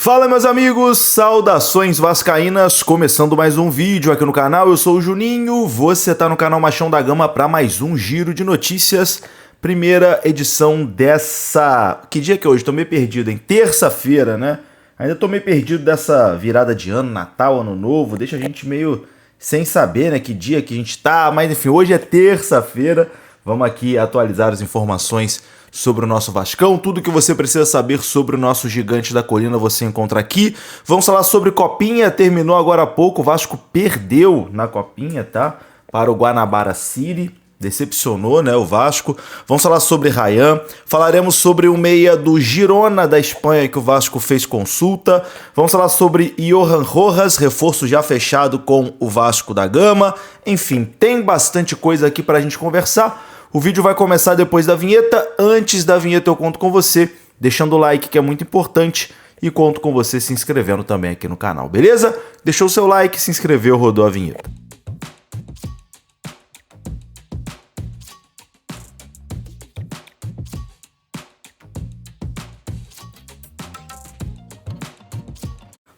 Fala, meus amigos, saudações vascaínas, começando mais um vídeo aqui no canal. Eu sou o Juninho, você tá no canal Machão da Gama para mais um giro de notícias. Primeira edição dessa... Que dia que é hoje? Tô meio perdido, hein? Terça-feira, né? Ainda tô meio perdido dessa virada de ano, Natal, Ano Novo. Deixa a gente meio sem saber, né? Que dia que a gente tá. Mas enfim, hoje é terça-feira. Vamos aqui atualizar as informações sobre o nosso Vascão. Tudo que você precisa saber sobre o nosso gigante da colina você encontra aqui. Vamos falar sobre Copinha. Terminou agora há pouco. O Vasco perdeu na Copinha, tá? Para o Guanabara City. Decepcionou, né, o Vasco. Vamos falar sobre Ryan. Falaremos sobre o meia do Girona da Espanha que o Vasco fez consulta. Vamos falar sobre Johan Rojas, reforço já fechado com o Vasco da Gama. Enfim, tem bastante coisa aqui para a gente conversar. O vídeo vai começar depois da vinheta. Antes da vinheta eu conto com você, deixando o like, que é muito importante, e conto com você se inscrevendo também aqui no canal, beleza? Deixou o seu like, se inscreveu, rodou a vinheta.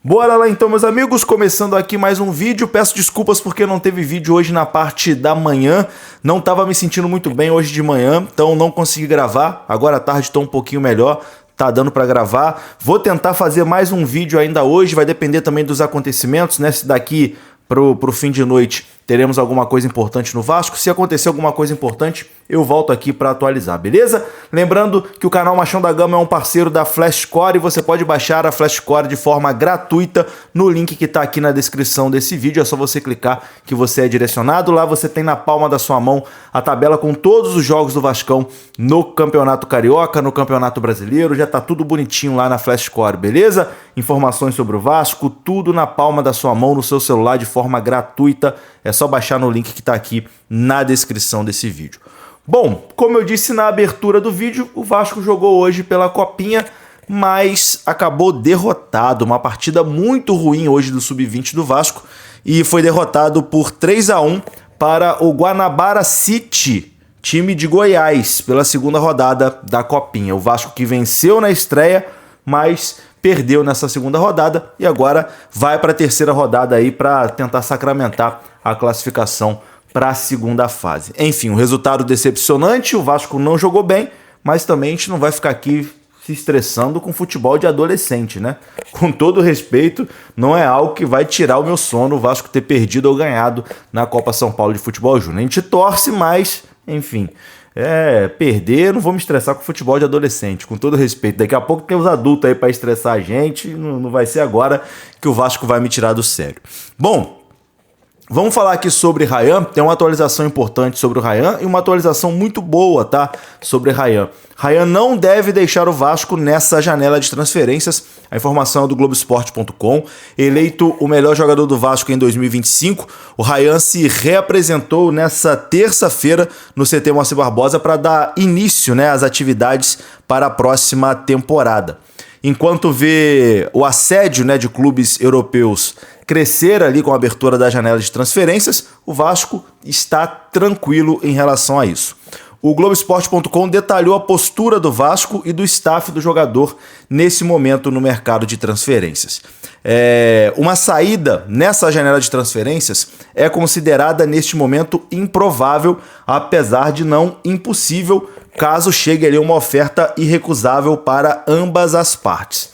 Bora lá então, meus amigos, começando aqui mais um vídeo. Peço desculpas porque não teve vídeo hoje na parte da manhã. Não estava me sentindo muito bem hoje de manhã, então não consegui gravar. Agora à tarde estou um pouquinho melhor, tá dando para gravar. Vou tentar fazer mais um vídeo ainda hoje, vai depender também dos acontecimentos, né? Se daqui pro fim de noite teremos alguma coisa importante no Vasco. Se acontecer alguma coisa importante, eu volto aqui para atualizar, beleza? Lembrando que o canal Machão da Gama é um parceiro da Flashcore e você pode baixar a Flashcore de forma gratuita no link que está aqui na descrição desse vídeo. É só você clicar que você é direcionado. Lá você tem na palma da sua mão a tabela com todos os jogos do Vascão no Campeonato Carioca, no Campeonato Brasileiro. Já tá tudo bonitinho lá na Flashcore, beleza? Informações sobre o Vasco, tudo na palma da sua mão, no seu celular, de forma gratuita. É só baixar no link que está aqui na descrição desse vídeo. Bom, como eu disse na abertura do vídeo, o Vasco jogou hoje pela Copinha, mas acabou derrotado. Uma partida muito ruim hoje do Sub-20 do Vasco e foi derrotado por 3-1 para o Guanabara City, time de Goiás, pela segunda rodada da Copinha. O Vasco que venceu na estreia, mas perdeu nessa segunda rodada e agora vai para a terceira rodada aí para tentar sacramentar a classificação para a segunda fase. Enfim, um resultado decepcionante, o Vasco não jogou bem, mas também a gente não vai ficar aqui se estressando com futebol de adolescente, né? Com todo respeito, não é algo que vai tirar o meu sono o Vasco ter perdido ou ganhado na Copa São Paulo de Futebol Júnior. A gente torce, mas, enfim, perder, não vou me estressar com futebol de adolescente, com todo respeito. Daqui a pouco tem os adultos aí para estressar a gente, não vai ser agora que o Vasco vai me tirar do sério. Bom, vamos falar aqui sobre Ryan. Tem uma atualização importante sobre o Ryan e uma atualização muito boa, tá? Sobre Ryan. Ryan não deve deixar o Vasco nessa janela de transferências. A informação é do Globoesporte.com. Eleito o melhor jogador do Vasco em 2025, o Ryan se reapresentou nessa terça-feira no CT Moacir Barbosa para dar início, né, às atividades para a próxima temporada. Enquanto vê o assédio, né, de clubes europeus crescer ali com a abertura da janela de transferências, o Vasco está tranquilo em relação a isso. O Globoesporte.com detalhou a postura do Vasco e do staff do jogador nesse momento no mercado de transferências. Uma saída nessa janela de transferências é considerada neste momento improvável, apesar de não impossível, caso chegue ali uma oferta irrecusável para ambas as partes.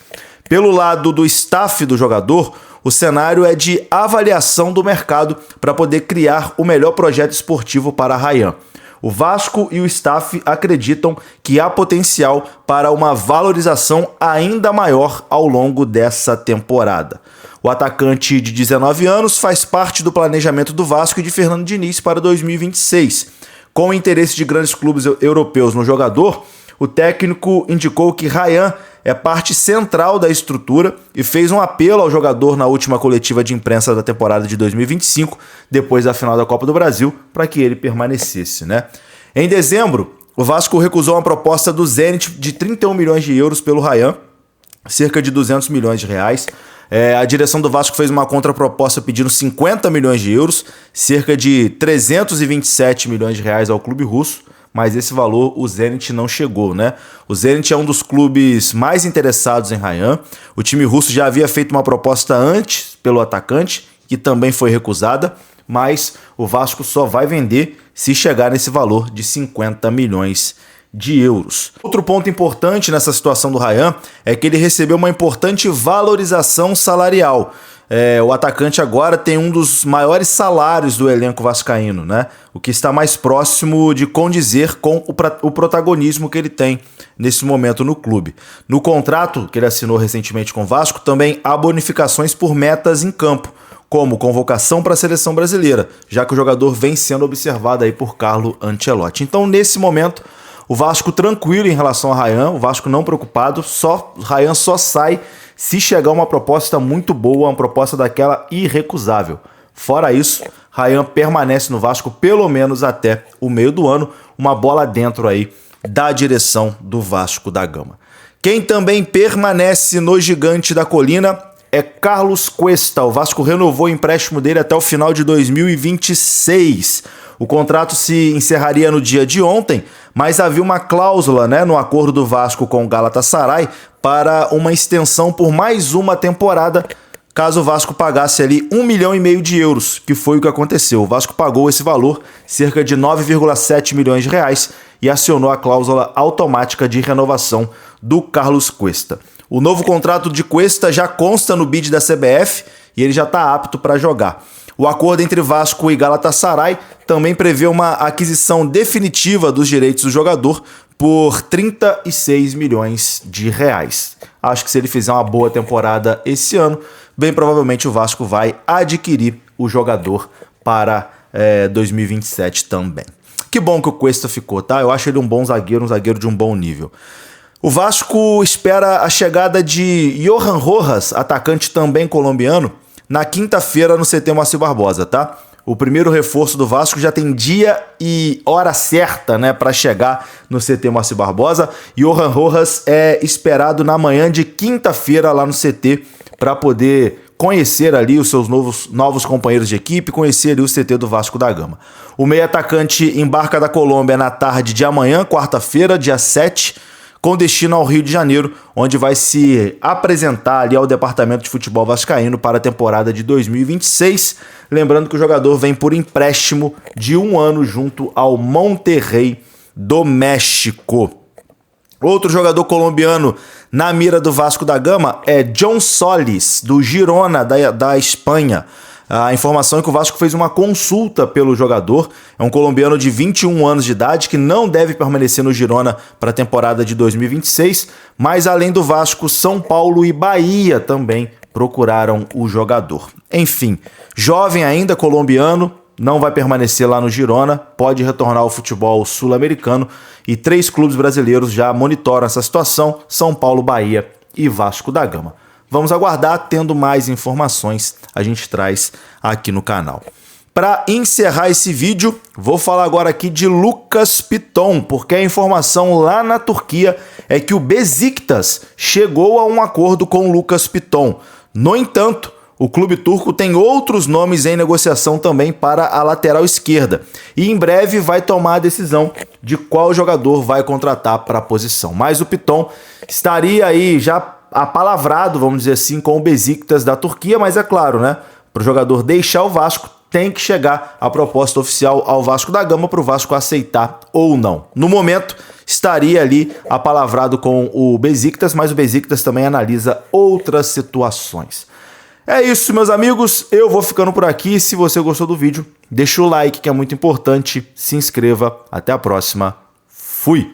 Pelo lado do staff do jogador, o cenário é de avaliação do mercado para poder criar o melhor projeto esportivo para Ryan. O Vasco e o staff acreditam que há potencial para uma valorização ainda maior ao longo dessa temporada. O atacante de 19 anos faz parte do planejamento do Vasco e de Fernando Diniz para 2026. Com o interesse de grandes clubes europeus no jogador, o técnico indicou que Ryan é parte central da estrutura e fez um apelo ao jogador na última coletiva de imprensa da temporada de 2025, depois da final da Copa do Brasil, para que ele permanecesse, né? Em dezembro, o Vasco recusou uma proposta do Zenit de 31 milhões de euros pelo Ryan, cerca de 200 milhões de reais. A direção do Vasco fez uma contraproposta pedindo 50 milhões de euros, cerca de 327 milhões de reais ao clube russo, mas esse valor o Zenit não chegou, né? O Zenit é um dos clubes mais interessados em Ryan. O time russo já havia feito uma proposta antes pelo atacante, que também foi recusada, mas o Vasco só vai vender se chegar nesse valor de 50 milhões de euros. Outro ponto importante nessa situação do Ryan é que ele recebeu uma importante valorização salarial. O atacante agora tem um dos maiores salários do elenco vascaíno, né? O que está mais próximo de condizer com o protagonismo que ele tem nesse momento no clube. No contrato que ele assinou recentemente com o Vasco, também há bonificações por metas em campo, como convocação para a seleção brasileira, já que o jogador vem sendo observado aí por Carlo Ancelotti. Então, nesse momento, o Vasco tranquilo em relação a Ryan, o Vasco não preocupado, Ryan só sai se chegar uma proposta muito boa, uma proposta daquela irrecusável. Fora isso, Ryan permanece no Vasco pelo menos até o meio do ano, uma bola dentro aí da direção do Vasco da Gama. Quem também permanece no Gigante da Colina é Carlos Cuesta. O Vasco renovou o empréstimo dele até o final de 2026. O contrato se encerraria no dia de ontem, mas havia uma cláusula, né, no acordo do Vasco com o Galatasaray para uma extensão por mais uma temporada, caso o Vasco pagasse ali 1,5 milhão de euros, que foi o que aconteceu. O Vasco pagou esse valor, cerca de 9,7 milhões de reais, e acionou a cláusula automática de renovação do Carlos Cuesta. O novo contrato de Cuesta já consta no bid da CBF e ele já está apto para jogar. O acordo entre Vasco e Galatasaray também prevê uma aquisição definitiva dos direitos do jogador por 36 milhões de reais. Acho que se ele fizer uma boa temporada esse ano, bem provavelmente o Vasco vai adquirir o jogador para 2027 também. Que bom que o Cuesta ficou, tá? Eu acho ele um bom zagueiro, um zagueiro de um bom nível. O Vasco espera a chegada de Johan Rojas, atacante também colombiano, na quinta-feira no CT Moacir Barbosa, tá? O primeiro reforço do Vasco já tem dia e hora certa, né, para chegar no CT Moacir Barbosa. Johan Rojas é esperado na manhã de quinta-feira lá no CT para poder conhecer ali os seus novos companheiros de equipe, conhecer ali o CT do Vasco da Gama. O meio atacante embarca da Colômbia na tarde de amanhã, quarta-feira, dia 7, com destino ao Rio de Janeiro, onde vai se apresentar ali ao Departamento de Futebol Vascaíno para a temporada de 2026. Lembrando que o jogador vem por empréstimo de 1 ano junto ao Monterrey do México. Outro jogador colombiano na mira do Vasco da Gama é John Solis, do Girona, da Espanha. A informação é que o Vasco fez uma consulta pelo jogador. É um colombiano de 21 anos de idade que não deve permanecer no Girona para a temporada de 2026, mas além do Vasco, São Paulo e Bahia também procuraram o jogador. Enfim, jovem ainda, colombiano, não vai permanecer lá no Girona, pode retornar ao futebol sul-americano e 3 clubes brasileiros já monitoram essa situação: São Paulo, Bahia e Vasco da Gama. Vamos aguardar, tendo mais informações a gente traz aqui no canal. Para encerrar esse vídeo, vou falar agora aqui de Lucas Piton, porque a informação lá na Turquia é que o Beşiktaş chegou a um acordo com o Lucas Piton. No entanto, o clube turco tem outros nomes em negociação também para a lateral esquerda e em breve vai tomar a decisão de qual jogador vai contratar para a posição. Mas o Piton estaria aí já apalavrado, vamos dizer assim, com o Beşiktaş da Turquia, mas é claro, né? Para o jogador deixar o Vasco, tem que chegar a proposta oficial ao Vasco da Gama para o Vasco aceitar ou não. No momento, estaria ali apalavrado com o Beşiktaş, mas o Beşiktaş também analisa outras situações. É isso, meus amigos, eu vou ficando por aqui. Se você gostou do vídeo, deixa o like, que é muito importante, se inscreva. Até a próxima. Fui!